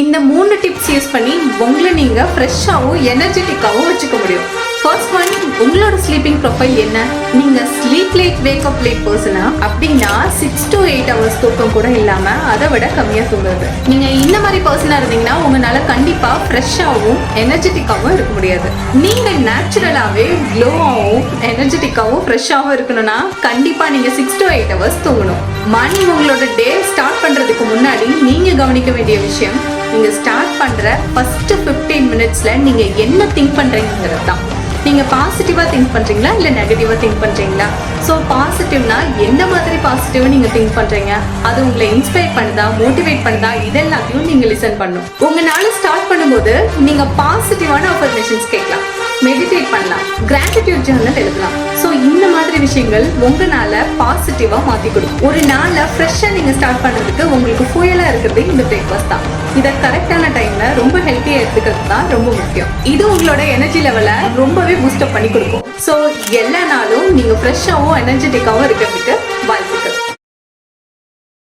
இந்த 3 tips use பண்ணி உங்களை நீங்க ஃப்ரெஷ்ஷாகவும் எனர்ஜெட்டிக்காகவும் வச்சுக்க முடியும். ஃபர்ஸ்ட் ஒன், உங்களோட ஸ்லீப்பிங் ப்ரொஃபைல் என்ன? நீங்க ஸ்லீப் லேட் வேக்கப் லேட் பர்சனா அப்படின்னா 6 to 8 hours தூக்கம் கூட இல்லாம அதை விட கம்மியா தூங்குறது. நீங்க இந்த மாதிரி பர்சனா இருந்தீங்கன்னா உங்களால கண்டிப்பா ஃப்ரெஷ்ஷாகவும் எனர்ஜெட்டிக்காகவும் இருக்க முடியாது. நீங்க நேச்சுரலாவே க்ளோவாகவும் எனர்ஜெட்டிக்காகவும் ஃப்ரெஷ்ஷாகவும் இருக்கணும்னா கண்டிப்பா நீங்க 6 to 8 hours தூங்கணும். மார்னிங் உங்களோட டே ஸ்டார்ட் பண்றதுக்கு முன்னாடி நீங்க கவனிக்க வேண்டிய விஷயம், நீங்க ஸ்டார்ட் பண்ற ஃபர்ஸ்ட் 15 minutesல நீங்க என்ன திங்க் பண்றீங்கிறது தான். நீங்க பாசிட்டிவா திங்க் பண்றீங்களா இல்ல நெகட்டிவா திங்க் பண்றீங்களா? ஸோ பாசிட்டிவ்னா எந்த மாதிரி பாசிட்டிவா நீங்க திங்க் பண்றீங்க, அது உங்களை இன்ஸ்பயர் பண்ணுதா, மோட்டிவேட் பண்ணுதா, இதெல்லாத்தையும் நீங்க லிசன் பண்ணணும். உங்க நாளை ஸ்டார்ட் பண்ணும்போது நீங்க பாசிட்டிவான அஃபர்மேஷன்ஸ் கேட்கலாம், மெடிடேட் பண்ணலாம், கிராட்டிடியூட் ஜர்னல் எழுதலாம். ஸோ இந்த மாதிரி விஷயங்கள் உங்களால பாசிட்டிவா மாத்தி கொடுக்கும். ஒரு நாளை ஃப்ரெஷ்ஷா நீங்க ஸ்டார்ட் பண்றதுக்கு உங்களுக்கு ஃபுயலா இருக்கிறது இந்த பிரேக்ஃபாஸ்ட் தான். இதை கரெக்டான டைம்ல ரொம்ப ஹெல்த்தியா எடுத்துக்கிறது தான் ரொம்ப முக்கியம். இது உங்களோட எனர்ஜி லெவலை ரொம்பவே பூஸ்டப் பண்ணி கொடுக்கும். ஸோ எல்லா நாளும் நீங்க ஃப்ரெஷ்ஷாகவும் எனர்ஜெட்டிக்காகவும் இருக்கிறதுக்கு